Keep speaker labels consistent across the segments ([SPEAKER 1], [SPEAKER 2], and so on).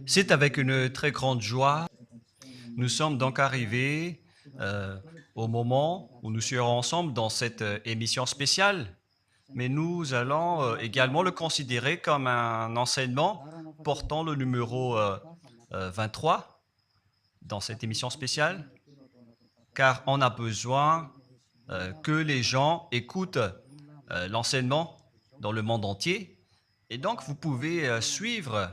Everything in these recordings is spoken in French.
[SPEAKER 1] C'est avec une très grande joie. Nous sommes donc arrivés au moment où nous serons ensemble dans cette émission spéciale, mais nous allons également le considérer comme un enseignement portant le numéro 23 dans cette émission spéciale, car on a besoin que les gens écoutent l'enseignement dans le monde entier. Et donc, vous pouvez suivre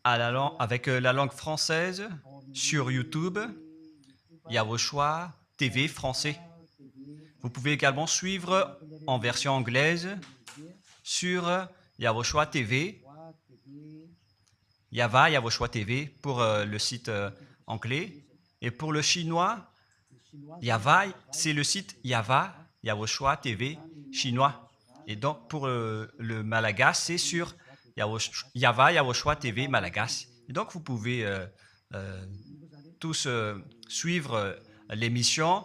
[SPEAKER 1] avec la langue française sur YouTube, Yawoshua TV français. Vous pouvez également suivre en version anglaise sur Yawoshua TV, Yawoshua TV pour le site anglais. Et pour le chinois, Yava, c'est le site Yawoshua TV chinois. Et donc pour le malagas, c'est sur Yawoshua TV malagas. Et donc vous pouvez tous suivre l'émission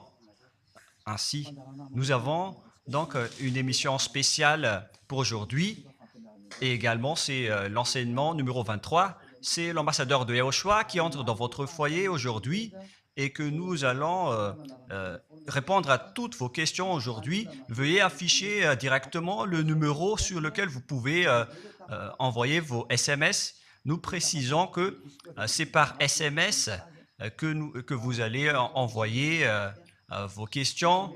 [SPEAKER 1] ainsi. Nous avons donc une émission spéciale pour aujourd'hui et également c'est l'enseignement numéro 23. C'est l'ambassadeur de Yawoshua qui entre dans votre foyer aujourd'hui et que nous allons répondre à toutes vos questions aujourd'hui. Veuillez afficher directement le numéro sur lequel vous pouvez envoyer vos SMS. Nous précisons que c'est par SMS que vous allez envoyer vos questions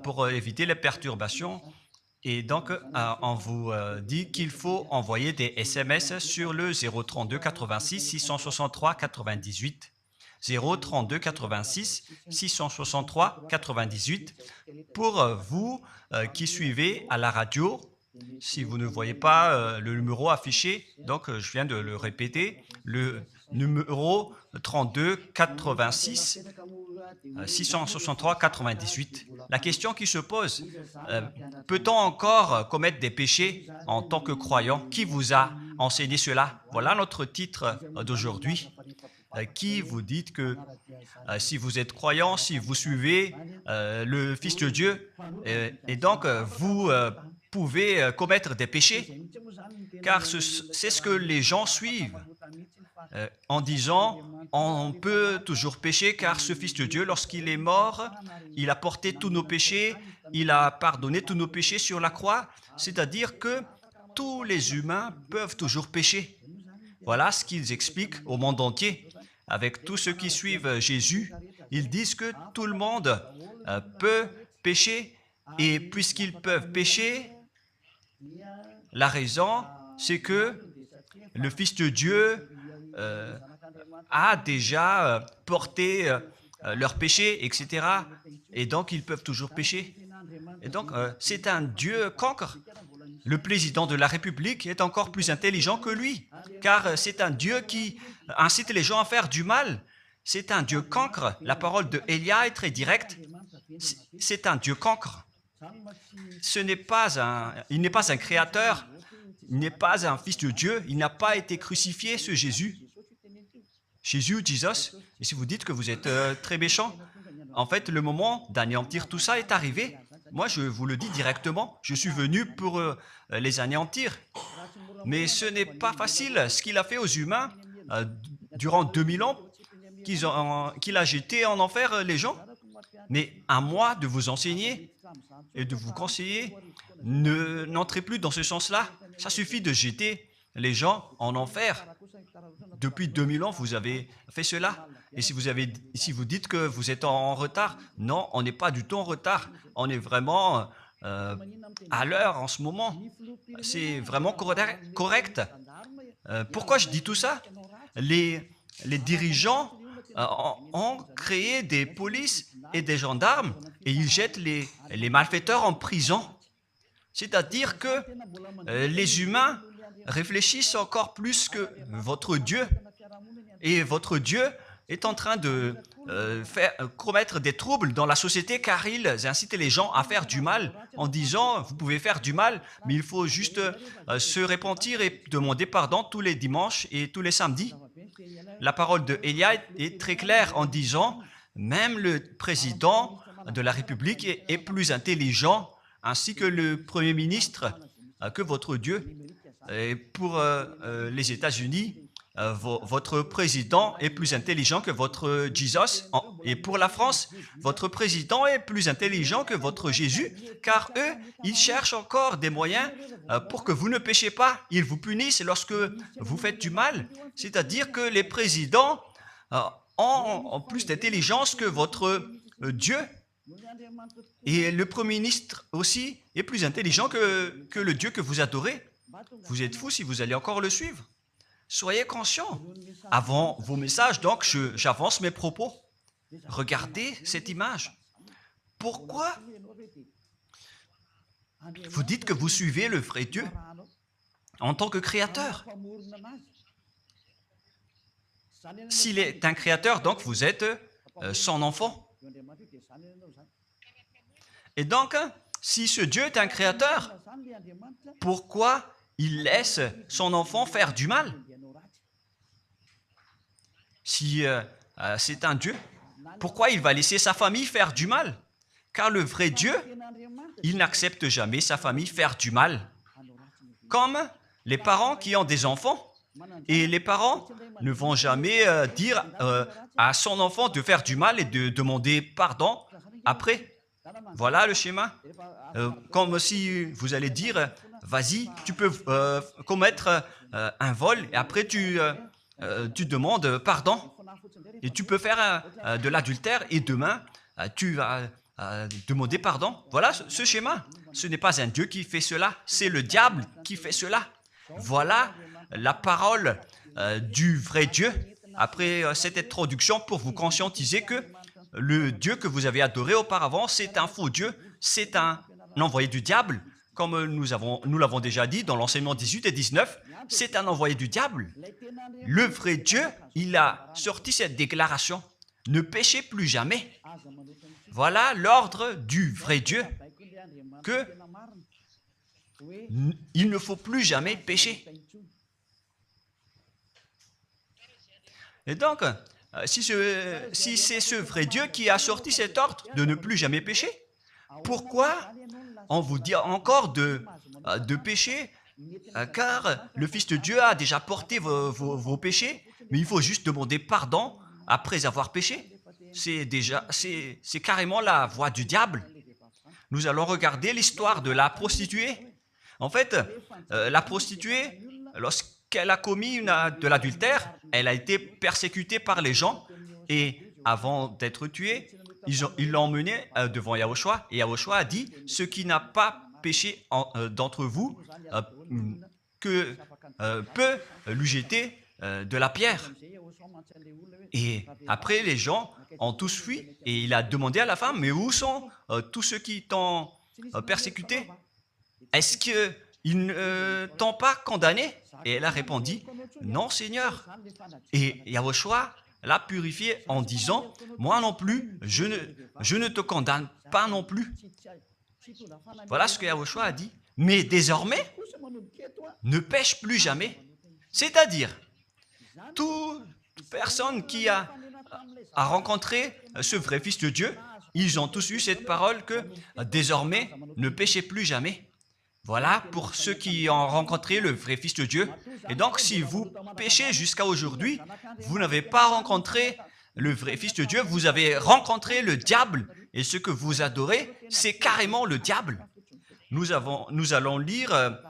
[SPEAKER 1] pour éviter les perturbations. Et donc, on vous dit qu'il faut envoyer des SMS sur le 032 86 663 98. 032 86 663 98 pour vous qui suivez à la radio. Si vous ne voyez pas le numéro affiché, donc je viens de le répéter, le numéro 32 86 663 98. La question qui se pose, peut-on encore commettre des péchés en tant que croyant? Qui vous a enseigné cela? Voilà notre titre d'aujourd'hui. Qui vous dites que si vous êtes croyant, si vous suivez le Fils de Dieu, et donc vous pouvez commettre des péchés, car c'est ce que les gens suivent en disant on peut toujours pécher car ce Fils de Dieu, lorsqu'il est mort, il a porté tous nos péchés, il a pardonné tous nos péchés sur la croix, c'est-à-dire que tous les humains peuvent toujours pécher. Voilà ce qu'ils expliquent au monde entier. Avec tous ceux qui suivent Jésus, ils disent que tout le monde peut pécher et puisqu'ils peuvent pécher, la raison, c'est que le Fils de Dieu a déjà porté leurs péchés, etc. Et donc, ils peuvent toujours pécher. Et donc, c'est un Dieu cancre. Le président de la République est encore plus intelligent que lui, car c'est un Dieu qui incite les gens à faire du mal. C'est un Dieu cancre. La parole de Élia est très directe. C'est un Dieu cancre. Il n'est pas un créateur, il n'est pas un fils de Dieu, il n'a pas été crucifié, ce Jésus. Jesus. Et si vous dites que vous êtes très méchant, en fait, le moment d'anéantir tout ça est arrivé. Moi, je vous le dis directement, je suis venu pour les anéantir. Mais ce n'est pas facile ce qu'il a fait aux humains durant 2000 ans, qu'il a jeté en enfer les gens. Mais à moi de vous enseigner et de vous conseiller, n'entrez plus dans ce sens-là. Ça suffit de jeter les gens en enfer. Depuis 2000 ans, vous avez fait cela. Et si vous dites que vous êtes en retard, non, on n'est pas du tout en retard. On est vraiment à l'heure en ce moment. C'est vraiment correct. Pourquoi je dis tout ça? Les dirigeants ont créé des polices et des gendarmes et ils jettent les malfaiteurs en prison. C'est-à-dire que les humains réfléchissent encore plus que votre Dieu. Et votre Dieu est en train de commettre des troubles dans la société car ils incitent les gens à faire du mal en disant vous pouvez faire du mal mais il faut juste se repentir et demander pardon tous les dimanches et tous les samedis. La parole de Élia est très claire en disant même le président de la République est plus intelligent ainsi que le Premier ministre que votre Dieu. Et pour les États-Unis, votre président est plus intelligent que votre Jesus. Et pour la France, votre président est plus intelligent que votre Jésus, car eux, ils cherchent encore des moyens pour que vous ne péchiez pas. Ils vous punissent lorsque vous faites du mal. C'est-à-dire que les présidents ont plus d'intelligence que votre Dieu. Et le Premier ministre aussi est plus intelligent que le Dieu que vous adorez. Vous êtes fou si vous allez encore le suivre. Soyez conscients. Avant vos messages, donc, j'avance mes propos. Regardez cette image. Pourquoi vous dites que vous suivez le vrai Dieu en tant que créateur? S'il est un créateur, donc vous êtes son enfant. Et donc, si ce Dieu est un créateur, pourquoi il laisse son enfant faire du mal? Si c'est un Dieu, pourquoi il va laisser sa famille faire du mal? Car le vrai Dieu, il n'accepte jamais sa famille faire du mal. Comme les parents qui ont des enfants. Et les parents ne vont jamais dire à son enfant de faire du mal et de demander pardon après. Voilà le schéma. Comme si vous allez dire, vas-y, tu peux commettre un vol et après tu demandes pardon. Et tu peux faire de l'adultère et demain, tu vas demander pardon. Voilà ce schéma. Ce n'est pas un Dieu qui fait cela, c'est le diable qui fait cela. Voilà la parole du vrai Dieu. Après cette introduction, pour vous conscientiser que le Dieu que vous avez adoré auparavant, c'est un faux Dieu, c'est un envoyé du diable. Comme nous l'avons déjà dit dans l'enseignement 18 et 19, c'est un envoyé du diable. Le vrai Dieu, il a sorti cette déclaration. Ne péchez plus jamais. Voilà l'ordre du vrai Dieu. Que il ne faut plus jamais pécher. Et donc, si c'est ce vrai Dieu qui a sorti cet ordre de ne plus jamais pécher, pourquoi on vous dit encore de pécher? Car le Fils de Dieu a déjà porté vos péchés, mais il faut juste demander pardon après avoir péché. C'est carrément la voie du diable. Nous allons regarder l'histoire de la prostituée. En fait, la prostituée, lorsqu'elle a commis de l'adultère, elle a été persécutée par les gens et avant d'être tuée, ils l'ont emmenée devant Yahushua et Yahushua a dit « Ce qui n'a pas péché d'entre vous peut lui jeter de la pierre. » Et après, les gens ont tous fui et il a demandé à la femme « Mais où sont tous ceux qui t'ont persécuté? Est-ce qu'ils ne t'ont pas condamné ?» Et elle a répondu « Non, Seigneur. » Et Yahushua l'a purifié en disant « Moi non plus, je ne te condamne pas non plus. » Voilà ce que Yahushua a dit. Mais désormais, ne pêche plus jamais. C'est-à-dire, toute personne qui a rencontré ce vrai Fils de Dieu, ils ont tous eu cette parole que désormais, ne péchez plus jamais. Voilà pour ceux qui ont rencontré le vrai Fils de Dieu. Et donc, si vous péchez jusqu'à aujourd'hui, vous n'avez pas rencontré le vrai Fils de Dieu, vous avez rencontré le diable. Et ce que vous adorez, c'est carrément le diable. Nous allons lire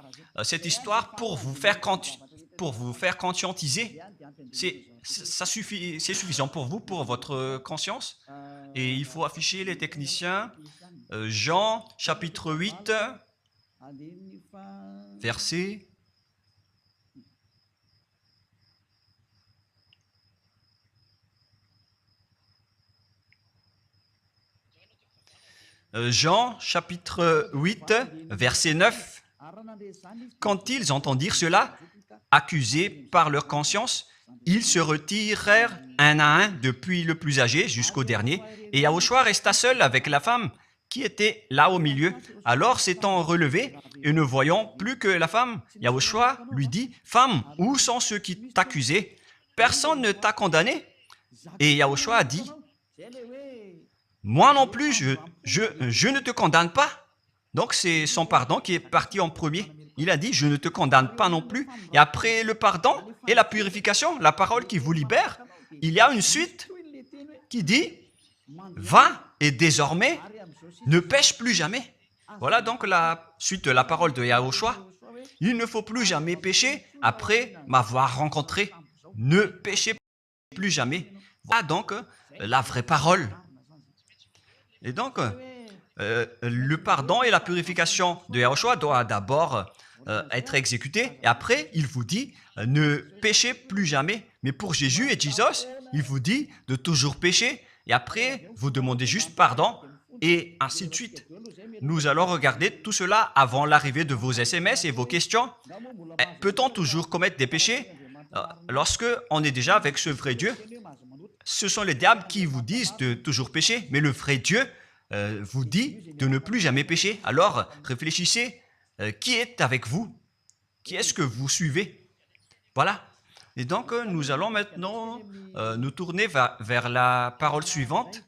[SPEAKER 1] cette histoire pour vous faire conscientiser. C'est suffisant pour vous, pour votre conscience. Et il faut afficher les techniciens. Jean, chapitre 8, verset... Jean, chapitre 8, verset 9. Quand ils entendirent cela, accusés par leur conscience, ils se retirèrent un à un depuis le plus âgé jusqu'au dernier, et Yahushua resta seul avec la femme qui était là au milieu. Alors s'étant relevé et ne voyant plus que la femme, Yahushua lui dit, « Femme, où sont ceux qui t'accusaient? Personne ne t'a condamné ?» Et Yahushua a dit, « Moi non plus, je ne te condamne pas. » Donc c'est son pardon qui est parti en premier. il a dit, je ne te condamne pas non plus. Et après le pardon et la purification, la parole qui vous libère, il y a une suite qui dit, va et désormais ne pêche plus jamais. Voilà donc la suite de la parole de Yahushua. Il ne faut plus jamais pécher après m'avoir rencontré. Ne péchez plus jamais. Voilà donc la vraie parole. Et donc, le pardon et la purification de Yahushua doivent d'abord être exécutés. Et après, il vous dit, ne péchez plus jamais. Mais pour Jésus et Jesus, il vous dit de toujours pécher. Et après, vous demandez juste pardon et ainsi de suite. Nous allons regarder tout cela avant l'arrivée de vos SMS et vos questions. Peut-on toujours commettre des péchés lorsque on est déjà avec ce vrai Dieu? Ce sont les diables qui vous disent de toujours pécher, mais le vrai Dieu vous dit de ne plus jamais pécher. Alors, réfléchissez, qui est avec vous? Qui est-ce que vous suivez? Voilà. Et donc, nous allons maintenant nous tourner vers la parole suivante.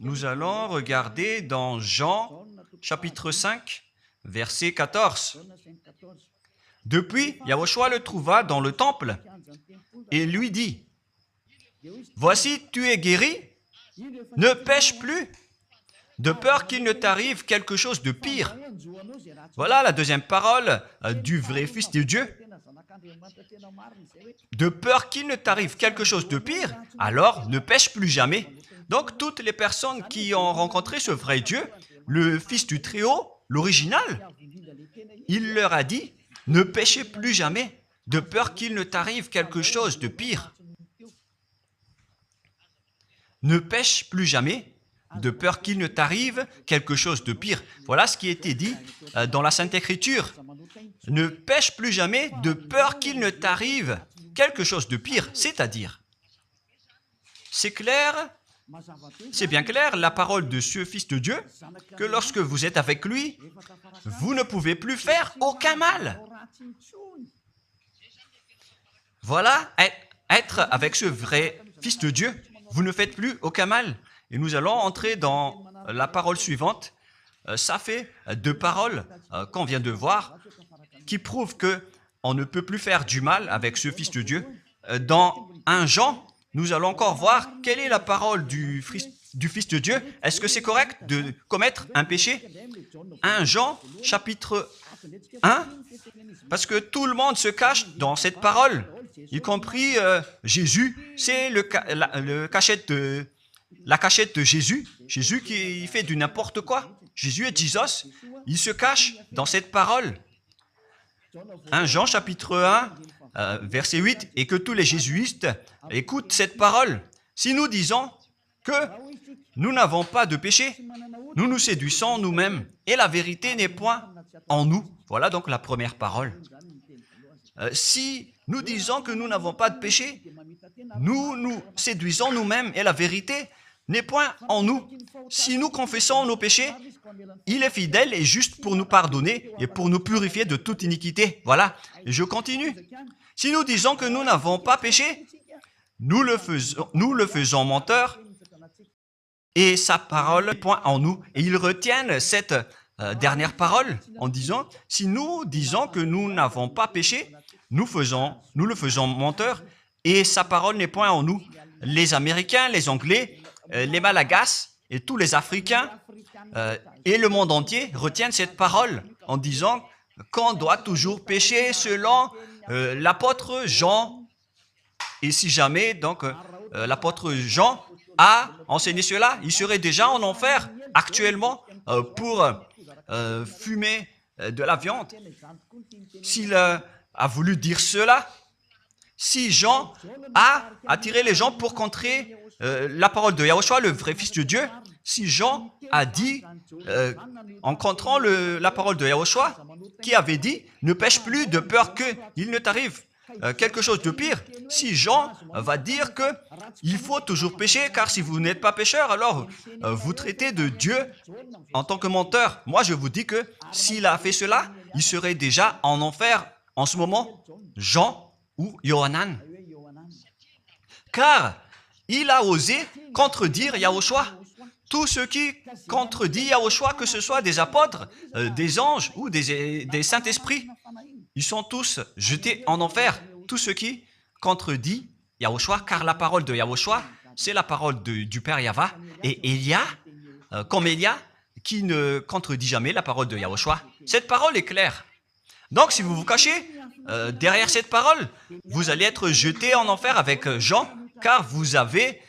[SPEAKER 1] Nous allons regarder dans Jean, chapitre 5, verset 14. Depuis, Yahushua le trouva dans le temple et lui dit, « Voici, tu es guéri, ne pêche plus, de peur qu'il ne t'arrive quelque chose de pire. » Voilà la deuxième parole du vrai Fils de Dieu. De peur qu'il ne t'arrive quelque chose de pire, alors ne pêche plus jamais. Donc, toutes les personnes qui ont rencontré ce vrai Dieu, le Fils du Très-Haut, l'original, il leur a dit, ne péchez plus jamais, de peur qu'il ne t'arrive quelque chose de pire. Ne pêche plus jamais, de peur qu'il ne t'arrive quelque chose de pire. Voilà ce qui a été dit dans la Sainte Écriture. Ne pêche plus jamais, de peur qu'il ne t'arrive quelque chose de pire. C'est-à-dire, c'est clair, c'est bien clair, la parole de ce Fils de Dieu, que lorsque vous êtes avec lui, vous ne pouvez plus faire aucun mal. Voilà, être avec ce vrai Fils de Dieu, vous ne faites plus aucun mal. Et nous allons entrer dans la parole suivante. Ça fait deux paroles qu'on vient de voir qui prouvent qu'on ne peut plus faire du mal avec ce Fils de Dieu. Dans 1 Jean, nous allons encore voir quelle est la parole du Fils de Dieu. Est-ce que c'est correct de commettre un péché? 1 Jean, chapitre 1, parce que tout le monde se cache dans cette parole, y compris Jésus. C'est la cachette de Jésus. Jésus qui fait du n'importe quoi. Jésus et Jesus, ils se cachent dans cette parole. 1 Jean, chapitre 1, verset 8, et que tous les jésuites écoutent cette parole. Si nous disons que nous n'avons pas de péché, nous nous séduisons nous-mêmes, et la vérité n'est point en nous. Voilà donc la première parole. Si nous disons que nous n'avons pas de péché, nous nous séduisons nous-mêmes, et la vérité n'est point en nous. Si nous confessons nos péchés, il est fidèle et juste pour nous pardonner et pour nous purifier de toute iniquité. Voilà, et je continue. Si nous disons que nous n'avons pas péché, nous le faisons menteur et sa parole n'est point en nous. Et ils retiennent cette dernière parole en disant, si nous disons que nous n'avons pas péché, nous le faisons menteur et sa parole n'est point en nous. Les Américains, les Anglais, les Malagasy et tous les Africains et le monde entier retiennent cette parole en disant qu'on doit toujours pécher selon l'apôtre Jean. Et si jamais donc l'apôtre Jean a enseigné cela, il serait déjà en enfer actuellement pour fumer de la viande. S'il a voulu dire cela, si Jean a attiré les gens pour contrer la parole de Yahushua, le vrai Fils de Dieu, si Jean a dit, en contrant la parole de Yahushua, qui avait dit, ne pêche plus de peur qu'il ne t'arrive quelque chose de pire. Si Jean va dire qu'il faut toujours pécher, car si vous n'êtes pas pécheur, alors vous traitez de Dieu en tant que menteur. Moi, je vous dis que s'il a fait cela, il serait déjà en enfer en ce moment, Jean ou Yohanan. Car il a osé contredire Yahushua. Tous ceux qui contredisent Yahushua, que ce soit des apôtres, des anges ou des saints-esprits, ils sont tous jetés en enfer. Tous ceux qui contredisent Yahushua, car la parole de Yahushua, c'est la parole du Père Yahva. Et Élia, comme Élia, qui ne contredit jamais la parole de Yahushua. Cette parole est claire. Donc, si vous vous cachez derrière cette parole, vous allez être jeté en enfer avec Jean, car vous avez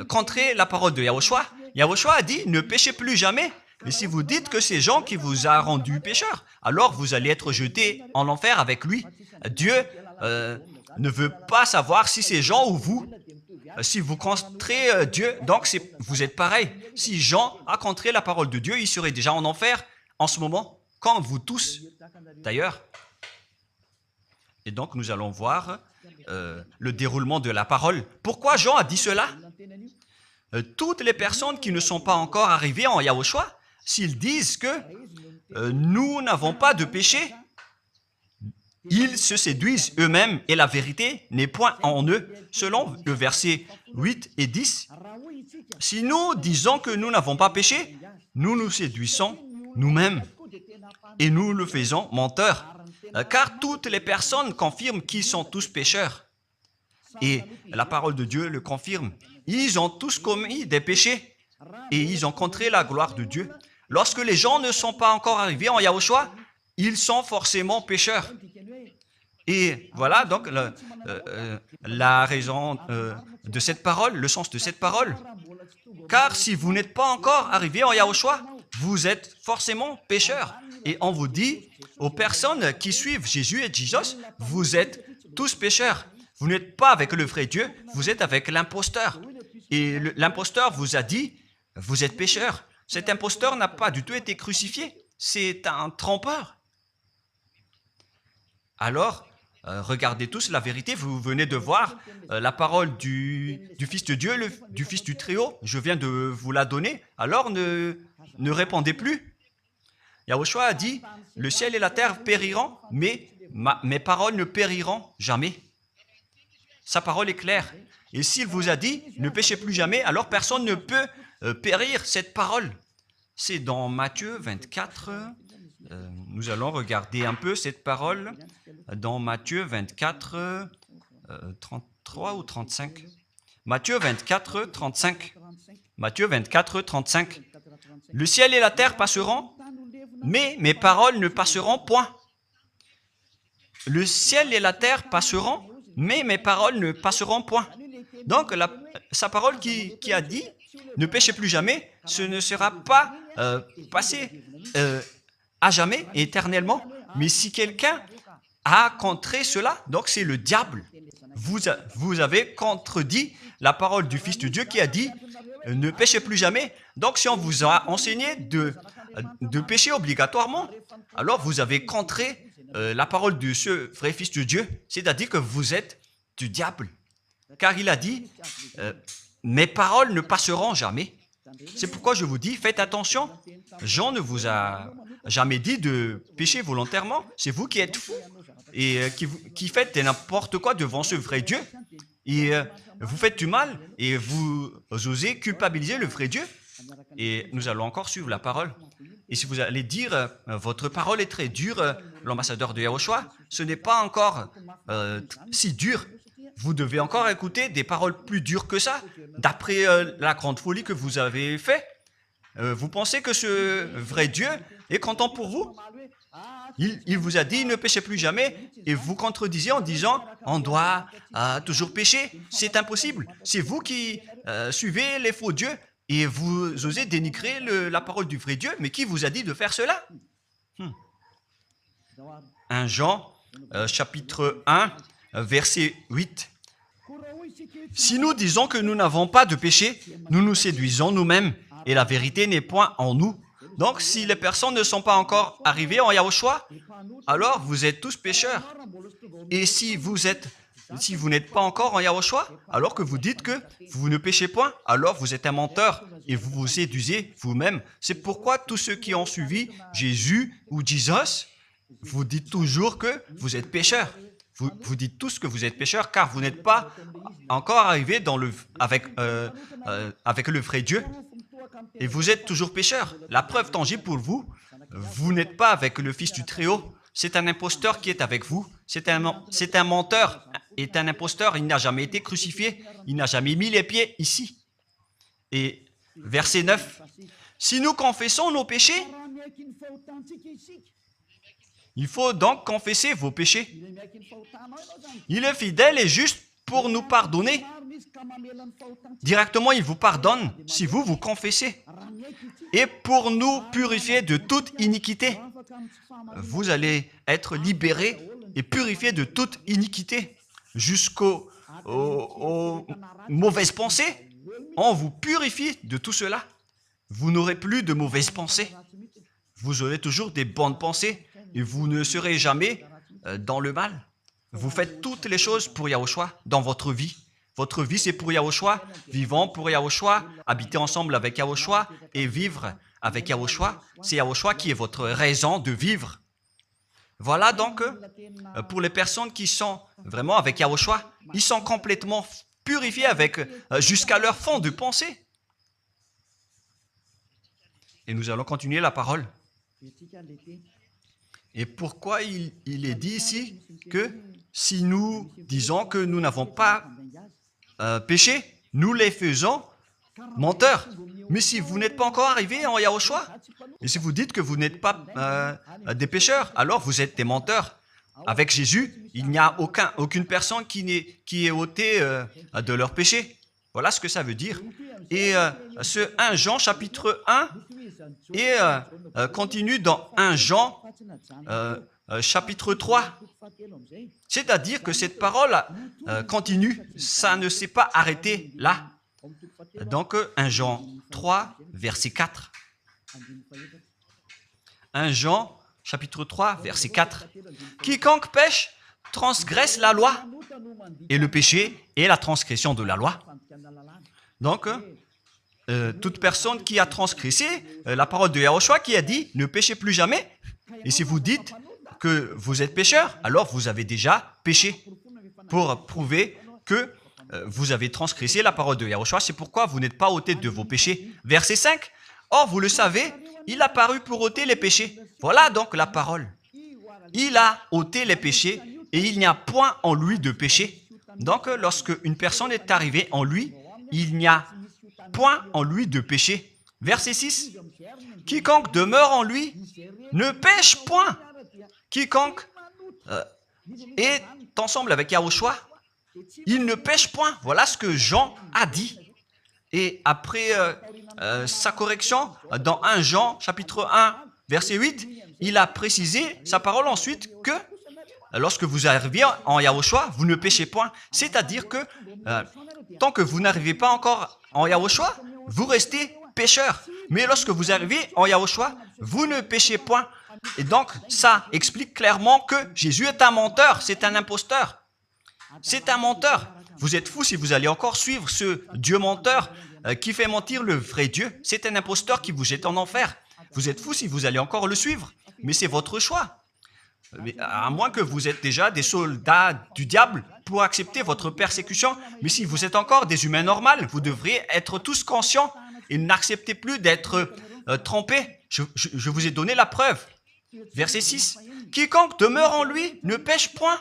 [SPEAKER 1] contré la parole de Yahushua. Yahushua a dit, ne péchez plus jamais. Mais si vous dites que c'est Jean qui vous a rendu pécheur, alors vous allez être jeté en enfer avec lui. Dieu ne veut pas savoir si c'est Jean ou vous. Si vous contrez Dieu, donc vous êtes pareil. Si Jean a contré la parole de Dieu, il serait déjà en enfer en ce moment, comme vous tous, d'ailleurs. Et donc, nous allons voir le déroulement de la parole. Pourquoi Jean a dit cela? Toutes les personnes qui ne sont pas encore arrivées en Yahushua, s'ils disent que nous n'avons pas de péché, ils se séduisent eux-mêmes et la vérité n'est point en eux. Selon le verset 8 et 10, si nous disons que nous n'avons pas péché, nous nous séduisons nous-mêmes et nous le faisons menteur. Car toutes les personnes confirment qu'ils sont tous pécheurs. Et la parole de Dieu le confirme. Ils ont tous commis des péchés et ils ont contré la gloire de Dieu. Lorsque les gens ne sont pas encore arrivés en Yahushua, ils sont forcément pécheurs. Et voilà donc la raison de cette parole, le sens de cette parole. Car si vous n'êtes pas encore arrivé en Yahushua, vous êtes forcément pécheurs. Et on vous dit aux personnes qui suivent Jésus et Jesus, vous êtes tous pécheurs. Vous n'êtes pas avec le vrai Dieu, vous êtes avec l'imposteur. Et l'imposteur vous a dit, vous êtes pécheurs. Cet imposteur n'a pas du tout été crucifié. C'est un trompeur. Alors, regardez tous la vérité. Vous venez de voir la parole du Fils de Dieu, du Fils du Très-Haut. Je viens de vous la donner. Alors, ne répondez plus. Yahushua a dit, le ciel et la terre périront, mais mes paroles ne périront jamais. Sa parole est claire. Et s'il vous a dit, ne péchez plus jamais, alors personne ne peut périr cette parole. C'est dans Matthieu 24. Nous allons regarder un peu cette parole dans Matthieu 24, 33 ou 35. Matthieu 24, 35. Matthieu 24, 35. Le ciel et la terre passeront, mais mes paroles ne passeront point. Le ciel et la terre passeront, mais mes paroles ne passeront point. Donc, sa parole qui a dit, ne péchez plus jamais, ce ne sera pas passé à jamais, éternellement. Mais si quelqu'un a contré cela, donc c'est le diable. Vous avez contredit la parole du Fils de Dieu qui a dit, ne péchez plus jamais. Donc, si on vous a enseigné de pécher obligatoirement, alors vous avez contré la parole de ce vrai Fils de Dieu, c'est-à-dire que vous êtes du diable. Car il a dit, mes paroles ne passeront jamais. C'est pourquoi je vous dis, faites attention. Jean ne vous a jamais dit de pécher volontairement. C'est vous qui êtes fous et qui faites n'importe quoi devant ce vrai Dieu. Et vous faites du mal et vous osez culpabiliser le vrai Dieu. Et nous allons encore suivre la parole. Et si vous allez dire, votre parole est très dure, l'ambassadeur de Yahushua, ce n'est pas encore si dur. Vous devez encore écouter des paroles plus dures que ça, d'après la grande folie que vous avez faite. Vous pensez que ce vrai Dieu est content pour vous? Il vous a dit, ne péchez plus jamais, et vous contredisez en disant, on doit toujours pécher. C'est impossible. C'est vous qui suivez les faux dieux, et vous osez dénigrer la parole du vrai Dieu. Mais qui vous a dit de faire cela? 1 Jean, chapitre 1, verset 8. Si nous disons que nous n'avons pas de péché, nous nous séduisons nous-mêmes et la vérité n'est point en nous. Donc, si les personnes ne sont pas encore arrivées en Yahushua, alors vous êtes tous pécheurs. Et si vous n'êtes pas encore en Yahushua, alors que vous dites que vous ne péchez point, alors vous êtes un menteur et vous vous séduisez vous-même. C'est pourquoi tous ceux qui ont suivi Jésus ou Jesus, vous dites toujours que vous êtes pécheurs. Vous dites tous que vous êtes pécheurs car vous n'êtes pas encore arrivé avec le vrai Dieu. Et vous êtes toujours pécheur. La preuve tangible pour vous, vous n'êtes pas avec le Fils du Très-Haut. C'est un imposteur qui est avec vous. C'est un menteur. Est un imposteur. Il n'a jamais été crucifié. Il n'a jamais mis les pieds ici. Et verset 9. Si nous confessons nos péchés, il faut donc confesser vos péchés. Il est fidèle et juste pour nous pardonner. Directement, il vous pardonne si vous vous confessez. Et pour nous purifier de toute iniquité. Vous allez être libérés et purifiés de toute iniquité. Jusqu'aux mauvaises pensées. On vous purifie de tout cela. Vous n'aurez plus de mauvaises pensées. Vous aurez toujours des bonnes pensées et vous ne serez jamais dans le mal. Vous faites toutes les choses pour Yahushua dans votre vie. Votre vie, c'est pour Yahushua, vivant pour Yahushua, habiter ensemble avec Yahushua et vivre avec Yahushua. C'est Yahushua qui est votre raison de vivre. Voilà donc, pour les personnes qui sont vraiment avec Yahushua, ils sont complètement purifiés jusqu'à leur fond de pensée. Et nous allons continuer la parole. Et pourquoi il est dit ici que si nous disons que nous n'avons pas péché, nous les faisons menteurs. Mais si vous n'êtes pas encore arrivé en Yahushua, et si vous dites que vous n'êtes pas des pécheurs, alors vous êtes des menteurs. Avec Jésus, il n'y a aucune personne qui est ôtée de leur péché. Voilà ce que ça veut dire. Et ce 1 Jean chapitre 1 et continue dans 1 Jean chapitre 3. C'est-à-dire que cette parole continue, ça ne s'est pas arrêté là. Donc 1 Jean 3, verset 4. 1 Jean chapitre 3, verset 4. Quiconque pêche transgresse la loi, et le péché est la transgression de la loi. Donc, toute personne qui a transgressé la parole de Yahushua qui a dit « Ne péchez plus jamais ». Et si vous dites que vous êtes pécheur, alors vous avez déjà péché pour prouver que vous avez transgressé la parole de Yahushua. C'est pourquoi vous n'êtes pas ôté de vos péchés. Verset 5. Or, vous le savez, il a paru pour ôter les péchés. Voilà donc la parole. Il a ôté les péchés et il n'y a point en lui de péché. Donc, lorsque une personne est arrivée en lui, il n'y a point en lui de péché. Verset 6. Quiconque demeure en lui ne pêche point. Quiconque est ensemble avec Yahushua, il ne pêche point. Voilà ce que Jean a dit. Et après sa correction, dans 1 Jean, chapitre 1, verset 8, il a précisé sa parole ensuite que lorsque vous arrivez en Yahushua, vous ne péchez point. C'est-à-dire que tant que vous n'arrivez pas encore en Yahushua, vous restez pécheur. Mais lorsque vous arrivez en Yahushua, vous ne péchez point. Et donc, ça explique clairement que Jésus est un menteur, c'est un imposteur. C'est un menteur. Vous êtes fous si vous allez encore suivre ce Dieu menteur qui fait mentir le vrai Dieu. C'est un imposteur qui vous jette en enfer. Vous êtes fous si vous allez encore le suivre. Mais c'est votre choix. Mais à moins que vous êtes déjà des soldats du diable pour accepter votre persécution. Mais si vous êtes encore des humains normaux, vous devriez être tous conscients et n'acceptez plus d'être trompés. Je vous ai donné la preuve. Verset 6. Quiconque demeure en lui ne pêche point.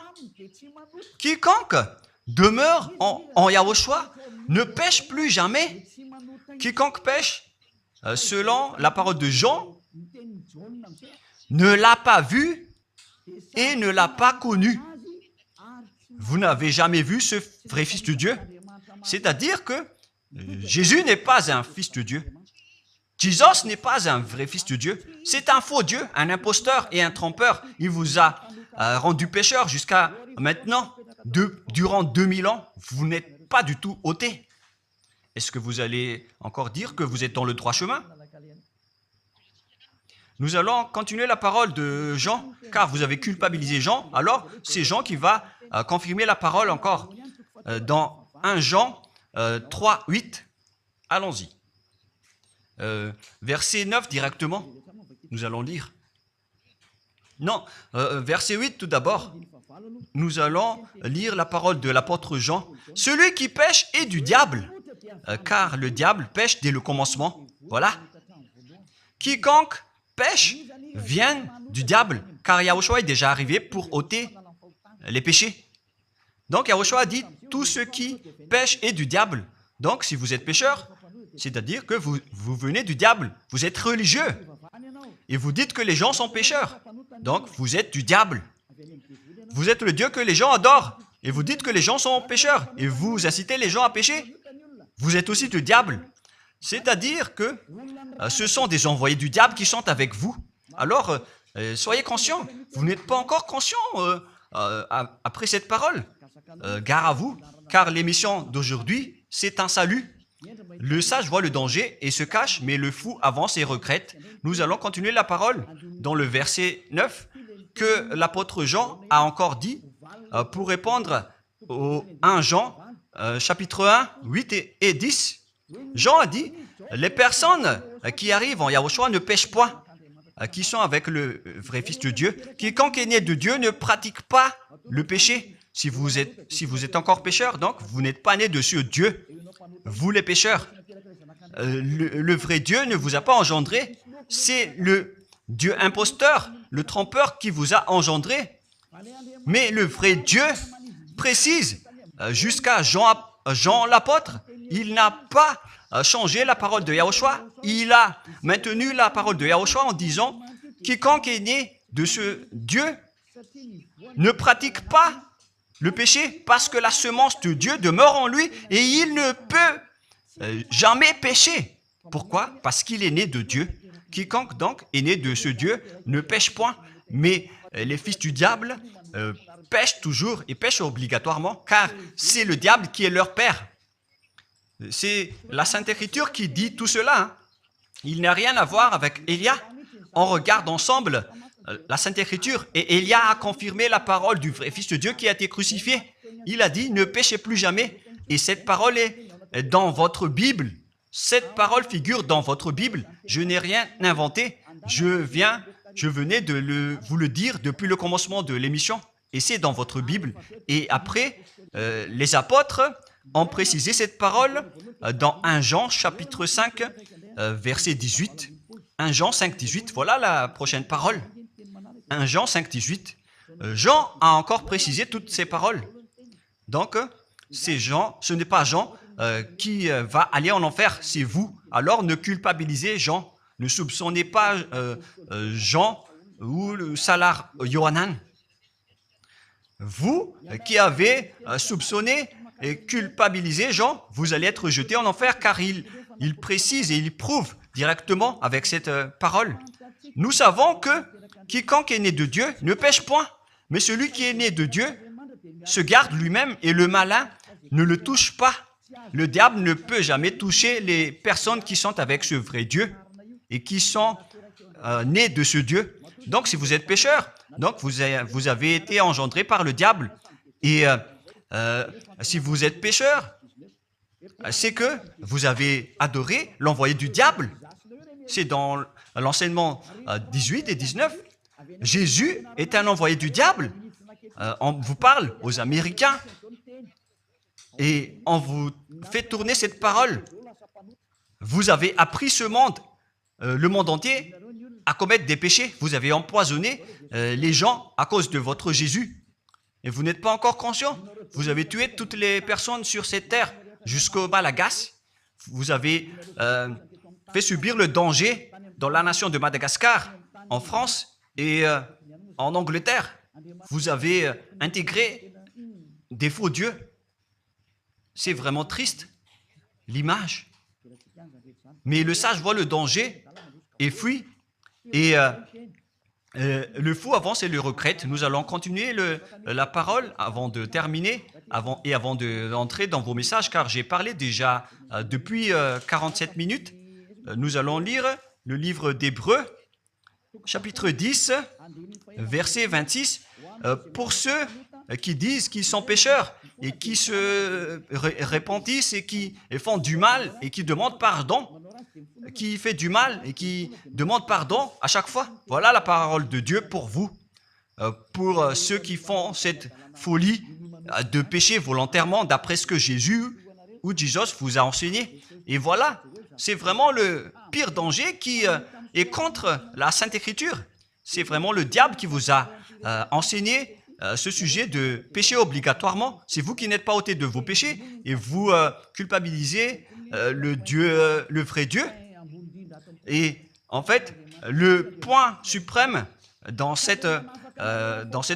[SPEAKER 1] Quiconque demeure en Yahushua ne pêche plus jamais. Quiconque pêche, selon la parole de Jean, ne l'a pas vu et ne l'a pas connu. Vous n'avez jamais vu ce vrai Fils de Dieu. C'est-à-dire que Jésus n'est pas un Fils de Dieu. Jésus n'est pas un vrai Fils de Dieu. C'est un faux Dieu, un imposteur et un trompeur. Il vous a rendu pécheur jusqu'à maintenant. Durant 2000 ans, vous n'êtes pas du tout ôté. Est-ce que vous allez encore dire que vous êtes dans le droit chemin? Nous allons continuer la parole de Jean, car vous avez culpabilisé Jean. Alors, c'est Jean qui va confirmer la parole encore. Dans 1 Jean 3, 8, allons-y. Verset 9 directement, nous allons lire. Non, verset 8 tout d'abord. Nous allons lire la parole de l'apôtre Jean. Celui qui pêche est du diable, car le diable pêche dès le commencement. Voilà. Quiconque pêche vient du diable, car Yahushua est déjà arrivé pour ôter les péchés. Donc Yahushua a dit, tout ce qui pêche est du diable. Donc si vous êtes pécheur, c'est-à-dire que vous venez du diable, vous êtes religieux, et vous dites que les gens sont pécheurs. Donc vous êtes du diable. Vous êtes le Dieu que les gens adorent, et vous dites que les gens sont pécheurs, et vous incitez les gens à pécher. Vous êtes aussi du diable. C'est-à-dire que ce sont des envoyés du diable qui sont avec vous. Alors, soyez conscients. Vous n'êtes pas encore conscients après cette parole. Gare à vous, car l'émission d'aujourd'hui, c'est un salut. Le sage voit le danger et se cache, mais le fou avance et regrette. Nous allons continuer la parole dans le verset 9 que l'apôtre Jean a encore dit pour répondre au 1 Jean, chapitre 1, 8 et 10. Jean a dit, les personnes qui arrivent en Yahushua ne pêchent point, qui sont avec le vrai Fils de Dieu. Quiconque est né de Dieu ne pratique pas le péché. Si vous êtes encore pécheur, donc vous n'êtes pas né de ce Dieu. Vous les pécheurs. Le vrai Dieu ne vous a pas engendré. C'est le Dieu imposteur, le trompeur qui vous a engendré. Mais le vrai Dieu précise, jusqu'à Jean l'apôtre, il n'a pas changé la parole de Yahushua. Il a maintenu la parole de Yahushua en disant, quiconque est né de ce Dieu ne pratique pas le péché parce que la semence de Dieu demeure en lui et il ne peut jamais pécher. Pourquoi? Parce qu'il est né de Dieu. Quiconque donc est né de ce Dieu ne pêche point. Mais les fils du diable pêchent toujours et pêchent obligatoirement car c'est le diable qui est leur père. C'est la Sainte Écriture qui dit tout cela. Hein. Il n'a rien à voir avec Élia. On regarde ensemble la Sainte Écriture et Élia a confirmé la parole du vrai Fils de Dieu qui a été crucifié. Il a dit, ne péchez plus jamais. Et cette parole est dans votre Bible. Cette parole figure dans votre Bible. Je n'ai rien inventé. Je venais de vous le dire depuis le commencement de l'émission. Et c'est dans votre Bible. Et après, les apôtres ont précisé cette parole dans 1 Jean, chapitre 5, verset 18. 1 Jean 5, 18. Voilà la prochaine parole. 1 Jean 5, 18. Jean a encore précisé toutes ces paroles. Donc, c'est Jean, ce n'est pas Jean qui va aller en enfer, c'est vous. Alors, ne culpabilisez Jean. Ne soupçonnez pas Jean ou le Salar Yohanan. Vous qui avez soupçonné et culpabilisé Jean, vous allez être jeté en enfer car il précise et il prouve directement avec cette parole. Nous savons que quiconque est né de Dieu ne pêche point, mais celui qui est né de Dieu se garde lui-même et le malin ne le touche pas. Le diable ne peut jamais toucher les personnes qui sont avec ce vrai Dieu et qui sont nées de ce Dieu. Donc, si vous êtes pécheur, donc vous avez été engendré par le diable. Et si vous êtes pécheur, c'est que vous avez adoré l'envoyé du diable. C'est dans l'enseignement 18 et 19. Jésus est un envoyé du diable. On vous parle aux Américains et on vous fait tourner cette parole. Vous avez appris ce monde, le monde entier, à commettre des péchés. Vous avez empoisonné les gens à cause de votre Jésus. Et vous n'êtes pas encore conscient. Vous avez tué toutes les personnes sur cette terre jusqu'au Malagasy. Vous avez fait subir le danger dans la nation de Madagascar, en France et en Angleterre. Vous avez intégré des faux dieux. C'est vraiment triste, l'image. Mais le sage voit le danger et fuit. Et le fou avance et le regrette. Nous allons continuer la parole avant de terminer, avant d'entrer dans vos messages, car j'ai parlé déjà depuis 47 minutes. Nous allons lire le livre d'Hébreux, chapitre 10, verset 26. Pour ceux qui disent qu'ils sont pécheurs et qui se repentissent et qui font du mal et qui demandent pardon, qui fait du mal et qui demande pardon à chaque fois. Voilà la parole de Dieu pour vous, pour ceux qui font cette folie de pécher volontairement d'après ce que Jésus ou Jesus vous a enseigné. Et voilà C'est vraiment le pire danger qui est contre la Sainte Écriture. C'est vraiment le diable qui vous a enseigné ce sujet de péché obligatoirement. C'est vous qui n'êtes pas ôté de vos péchés et vous culpabilisez le vrai Dieu. Et en fait, le point suprême dans cette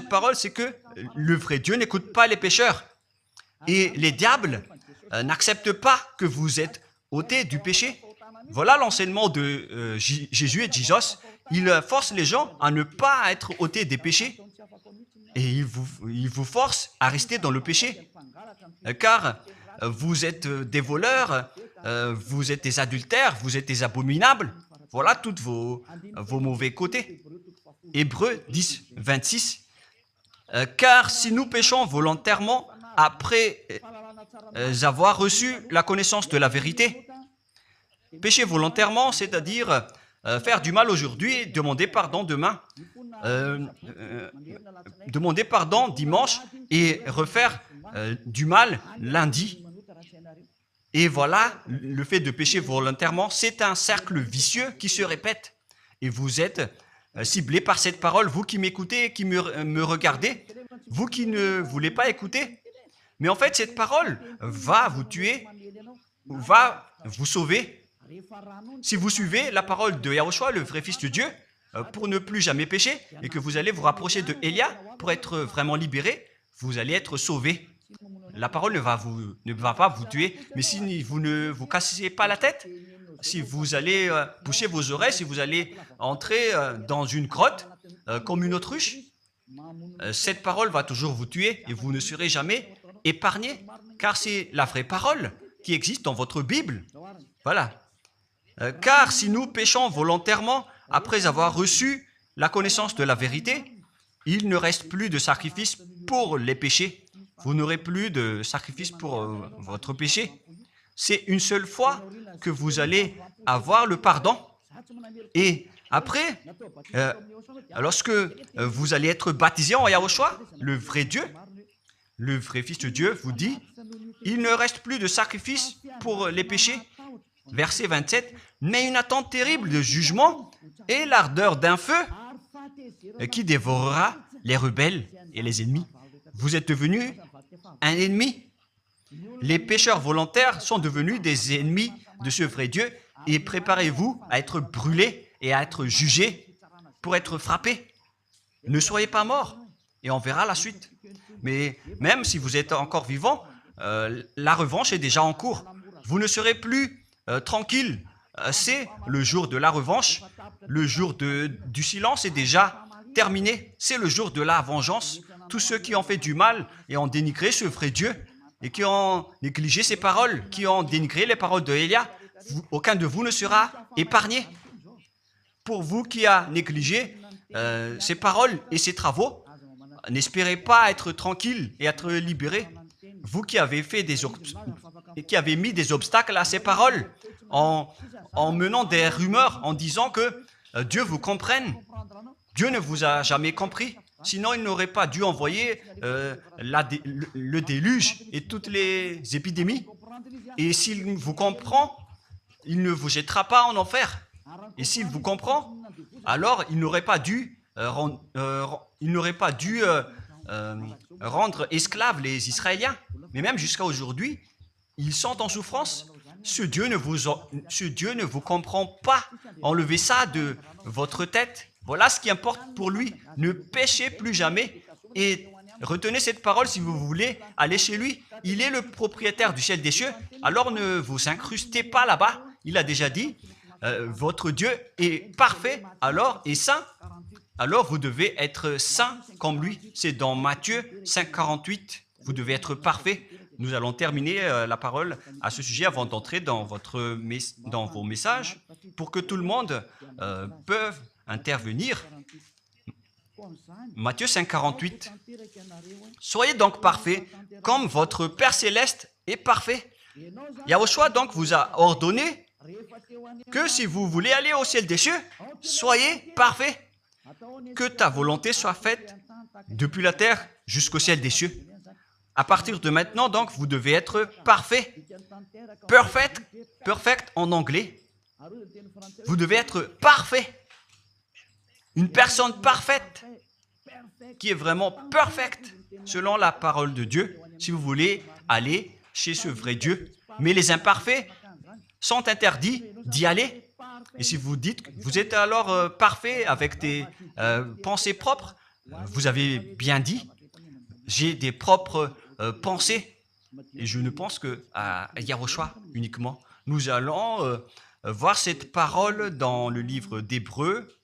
[SPEAKER 1] parole, c'est que le vrai Dieu n'écoute pas les pécheurs. Et les diables n'acceptent pas que vous êtes ôtés du péché. Voilà l'enseignement de Jésus et de Jesus. Il force les gens à ne pas être ôtés des péchés. Et il vous force à rester dans le péché. Car vous êtes des voleurs, vous êtes des adultères, vous êtes des abominables. Voilà tous vos mauvais côtés. Hébreux 10, 26. Car si nous péchons volontairement après avoir reçu la connaissance de la vérité, pécher volontairement, c'est-à-dire faire du mal aujourd'hui et demander pardon demain, demander pardon dimanche et refaire du mal lundi. Et voilà, le fait de pécher volontairement, c'est un cercle vicieux qui se répète. Et vous êtes ciblé par cette parole, vous qui m'écoutez et qui me regardez, vous qui ne voulez pas écouter. Mais en fait, cette parole va vous tuer, va vous sauver. Si vous suivez la parole de Yahushua, le vrai Fils de Dieu, pour ne plus jamais pécher, et que vous allez vous rapprocher de Élia pour être vraiment libéré, vous allez être sauvé. La parole ne va pas vous tuer, mais si vous ne vous cassez pas la tête, si vous allez boucher vos oreilles, si vous allez entrer dans une grotte comme une autruche, cette parole va toujours vous tuer et vous ne serez jamais épargné, car c'est la vraie parole qui existe dans votre Bible. Voilà. Car si nous péchons volontairement après avoir reçu la connaissance de la vérité, il ne reste plus de sacrifice pour les péchés. Vous n'aurez plus de sacrifice pour votre péché. C'est une seule fois que vous allez avoir le pardon. Et après, lorsque vous allez être baptisé en Yahushua, le vrai Dieu, le vrai Fils de Dieu vous dit, il ne reste plus de sacrifice pour les péchés. Verset 27, mais une attente terrible de jugement et l'ardeur d'un feu qui dévorera les rebelles et les ennemis. Vous êtes devenu un ennemi. Les pécheurs volontaires sont devenus des ennemis de ce vrai Dieu et préparez-vous à être brûlés et à être jugés pour être frappés. Ne soyez pas morts et on verra la suite. Mais même si vous êtes encore vivant, la revanche est déjà en cours. Vous ne serez plus tranquille. C'est le jour de la revanche. Le jour du silence est déjà terminé. C'est le jour de la vengeance. Tous ceux qui ont fait du mal et ont dénigré ce vrai Dieu et qui ont négligé ses paroles, qui ont dénigré les paroles de Élia, aucun de vous ne sera épargné. Pour vous qui avez négligé ses paroles et ses travaux, n'espérez pas être tranquille et être libéré. Vous qui avez mis des obstacles à ces paroles en menant des rumeurs, en disant que Dieu vous comprenne. Dieu ne vous a jamais compris. Sinon, il n'aurait pas dû envoyer le déluge et toutes les épidémies. Et s'il vous comprend, il ne vous jettera pas en enfer. Et s'il vous comprend, alors il n'aurait pas dû rendre esclaves les Israéliens. Mais même jusqu'à aujourd'hui, ils sont en souffrance. Ce Dieu ne vous comprend pas. Enlevez ça de votre tête. Voilà ce qui importe pour lui. Ne péchez plus jamais et retenez cette parole si vous voulez aller chez lui. Il est le propriétaire du ciel des cieux. Alors ne vous incrustez pas là-bas. Il a déjà dit, votre Dieu est parfait alors et saint. Alors vous devez être saint comme lui. C'est dans Matthieu 5, 48. Vous devez être parfait. Nous allons terminer la parole à ce sujet avant d'entrer dans vos messages pour que tout le monde peut intervenir. Matthieu 5, 48. Soyez donc parfaits comme votre Père Céleste est parfait. Yahushua donc vous a ordonné que si vous voulez aller au ciel des cieux, soyez parfaits. Que ta volonté soit faite depuis la terre jusqu'au ciel des cieux. À partir de maintenant, donc, vous devez être parfait. Perfect en anglais. Vous devez être parfait. Une personne parfaite qui est vraiment perfecte selon la parole de Dieu, si vous voulez aller chez ce vrai Dieu. Mais les imparfaits sont interdits d'y aller. Et si vous dites que vous êtes alors parfait avec des pensées propres, vous avez bien dit, j'ai des propres pensées. Et je ne pense qu'à Yahushua uniquement. Nous allons voir cette parole dans le livre d'Hébreux.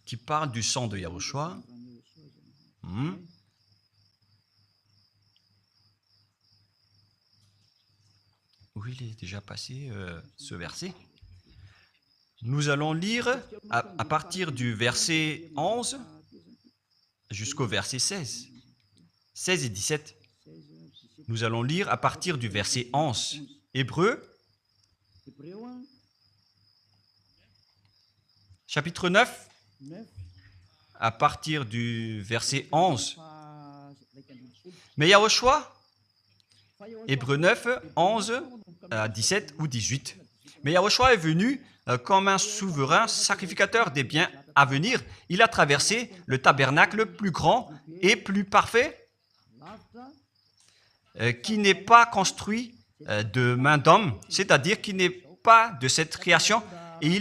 [SPEAKER 1] Qui parle du sang de Yahushua. Où il est déjà passé ce verset. Nous allons lire à partir du verset 11 jusqu'au verset 16. 16 et 17. Nous allons lire à partir du verset 11. Hébreux, chapitre 9, à partir du verset 11. Mais Yahushua, Hébreux 9, 11 à 17 ou 18. Mais Yahushua est venu comme un souverain sacrificateur des biens à venir. Il a traversé le tabernacle plus grand et plus parfait, qui n'est pas construit de main d'homme, c'est-à-dire qui n'est pas de cette création. Et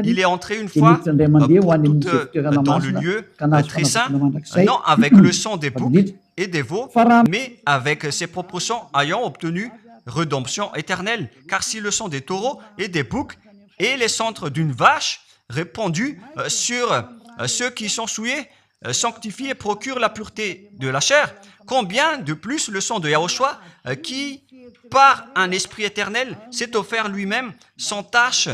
[SPEAKER 1] il est entré une fois pour toutes dans le lieu très saint, non avec le sang des boucs et des veaux, mais avec ses propres sangs ayant obtenu rédemption éternelle. Car si le sang des taureaux et des boucs et les cendres d'une vache répandus sur ceux qui sont souillés, sanctifiés, procurent la pureté de la chair, combien de plus le sang de Yahushua qui, par un esprit éternel, s'est offert lui-même sans tâche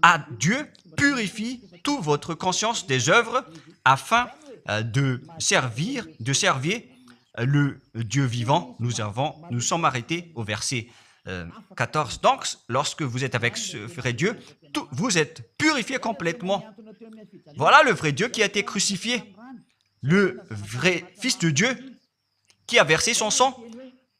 [SPEAKER 1] à Dieu, purifie toute votre conscience des œuvres afin de servir le Dieu vivant. Nous sommes arrêtés au verset 14. Donc, lorsque vous êtes avec ce vrai Dieu, vous êtes purifiés complètement. Voilà le vrai Dieu qui a été crucifié. Le vrai Fils de Dieu qui a versé son sang.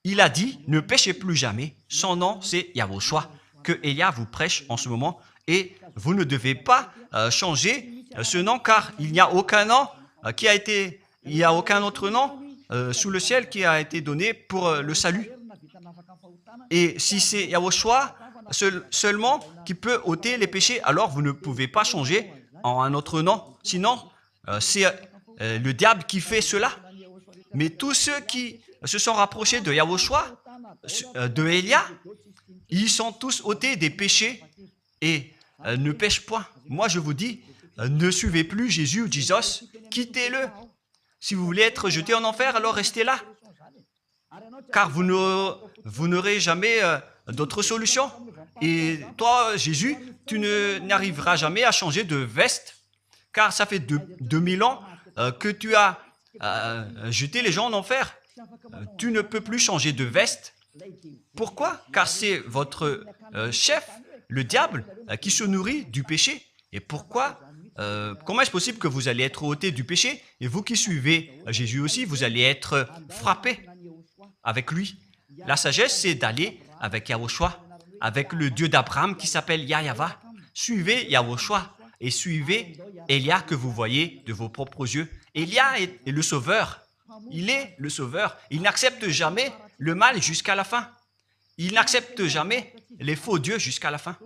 [SPEAKER 1] Il a dit, ne péchez plus jamais. Son nom, c'est Yahushua, que Elia vous prêche en ce moment. Et vous ne devez pas changer ce nom, car il n'y a aucun nom il n'y a aucun autre nom sous le ciel qui a été donné pour le salut. Et si c'est Yahushua seulement qui peut ôter les péchés, alors vous ne pouvez pas changer en un autre nom. Sinon, c'est le diable qui fait cela. Mais tous ceux qui se sont rapprochés de Yahushua, de Elia, ils sont tous ôtés des péchés et ne pêchent point. Moi, je vous dis, ne suivez plus Jésus ou Jesus, quittez-le. Si vous voulez être jeté en enfer, alors restez là. Car vous n'aurez jamais d'autre solution. Et toi, Jésus, tu n'arriveras jamais à changer de veste, car ça fait 2000 ans que tu as jeté les gens en enfer. Tu ne peux plus changer de veste. Pourquoi? Car c'est votre chef, le diable, qui se nourrit du péché. Et pourquoi? Comment est-ce possible que vous allez être ôté du péché et vous qui suivez Jésus aussi, vous allez être frappé avec lui? La sagesse, c'est d'aller avec Yahushua, avec le Dieu d'Abraham qui s'appelle Yahweh. Suivez Yahushua et suivez Elia que vous voyez de vos propres yeux. Elia est le sauveur. Il est le sauveur. Il n'accepte jamais le mal jusqu'à la fin. Il n'accepte jamais les faux dieux jusqu'à la fin.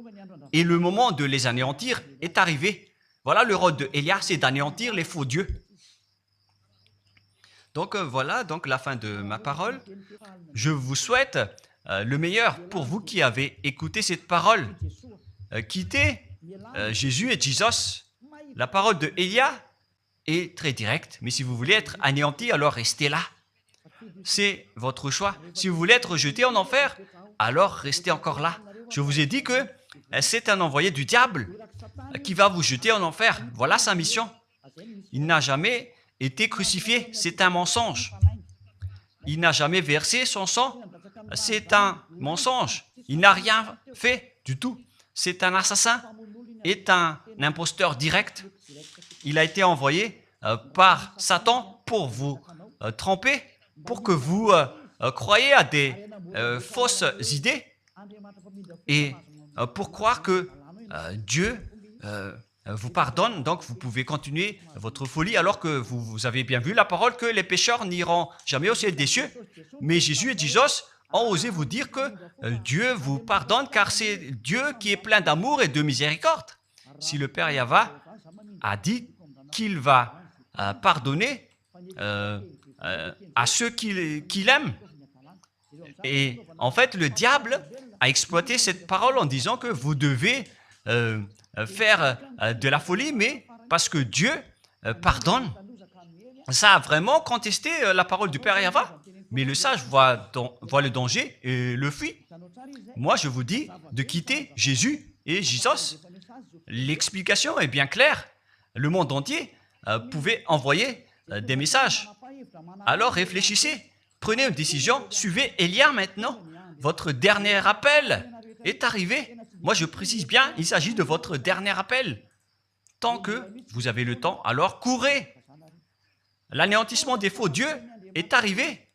[SPEAKER 1] Et le moment de les anéantir est arrivé. Voilà le rôle de Elia, c'est d'anéantir les faux dieux. Donc voilà donc la fin de ma parole. Je vous souhaite le meilleur pour vous qui avez écouté cette parole. Quittez Jésus et Jesus. La parole de Elia est très directe, mais si vous voulez être anéanti, alors restez là. C'est votre choix. Si vous voulez être jeté en enfer, alors restez encore là. Je vous ai dit que c'est un envoyé du diable qui va vous jeter en enfer. Voilà sa mission. Il n'a jamais été crucifié. C'est un mensonge. Il n'a jamais versé son sang. C'est un mensonge. Il n'a rien fait du tout. C'est un assassin. est un imposteur direct. Il a été envoyé par Satan pour vous tromper, pour que vous croyiez à des fausses idées et pour croire que Dieu vous pardonne, donc vous pouvez continuer votre folie alors que vous avez bien vu la parole que les pécheurs n'iront jamais au ciel des cieux. Mais Jésus et Jesus ont osé vous dire que Dieu vous pardonne car c'est Dieu qui est plein d'amour et de miséricorde. Si le Père Yahva a dit qu'il va pardonner à ceux qu'il aime. Et en fait, le diable a exploité cette parole en disant que vous devez faire de la folie, mais parce que Dieu pardonne. Ça a vraiment contesté la parole du Père Yahva. Mais le sage voit le danger et le fuit. Moi, je vous dis de quitter Jésus et Jesus. L'explication est bien claire. Le monde entier pouvait envoyer des messages. Alors réfléchissez, prenez une décision, suivez Élia maintenant. Votre dernier appel est arrivé. Moi, je précise bien, il s'agit de votre dernier appel. Tant que vous avez le temps, alors courez. L'anéantissement des faux dieux est arrivé.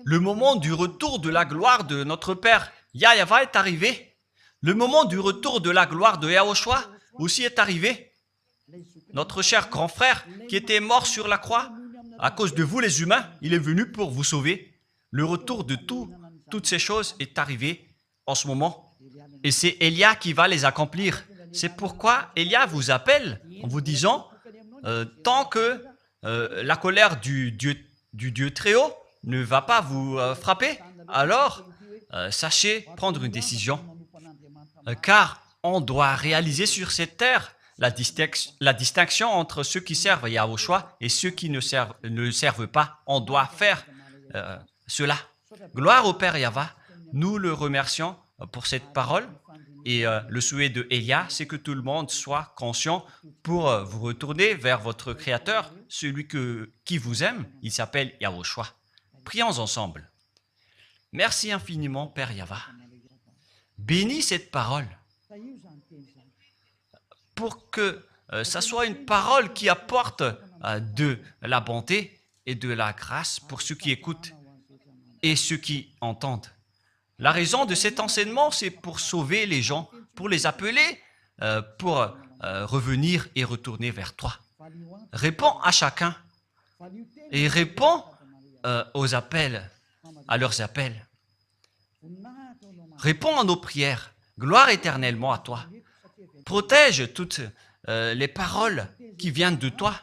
[SPEAKER 1] Le moment du retour de la gloire de notre Père Yahva est arrivé. Le moment du retour de la gloire de Yahushua aussi est arrivé. Notre cher grand frère qui était mort sur la croix, à cause de vous les humains, il est venu pour vous sauver. Le retour de toutes ces choses est arrivé en ce moment. Et c'est Élia qui va les accomplir. C'est pourquoi Élia vous appelle en vous disant, tant que la colère du Dieu très haut ne va pas vous frapper, alors sachez prendre une décision. Car on doit réaliser sur cette terre la distinction entre ceux qui servent Yahushua et ceux qui ne servent pas. On doit faire cela. Gloire au Père Yahva. Nous le remercions pour cette parole. Et le souhait de Élia, c'est que tout le monde soit conscient pour vous retourner vers votre Créateur, celui qui vous aime. Il s'appelle Yahushua. Prions ensemble. Merci infiniment, Père Yahva. Bénis cette parole pour que ça soit une parole qui apporte de la bonté et de la grâce pour ceux qui écoutent et ceux qui entendent. La raison de cet enseignement, c'est pour sauver les gens, pour les appeler, pour revenir et retourner vers toi. Réponds à chacun et réponds aux appels, à leurs appels. Réponds à nos prières. Gloire éternellement à toi. Protège toutes les paroles qui viennent de toi.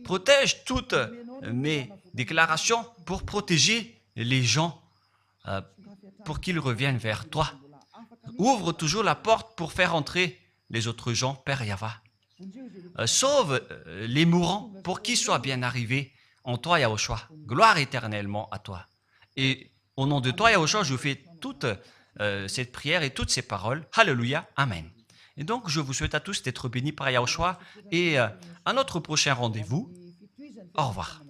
[SPEAKER 1] Protège toutes mes déclarations pour protéger les gens, pour qu'ils reviennent vers toi. Ouvre toujours la porte pour faire entrer les autres gens, Père Yahva. Sauve les mourants pour qu'ils soient bien arrivés en toi, Yahushua. Gloire éternellement à toi. Et au nom de toi, Yahushua, je fais toute cette prière et toutes ces paroles. Alléluia. Amen. Et donc, je vous souhaite à tous d'être bénis par Yahushua et à notre prochain rendez-vous. Au revoir.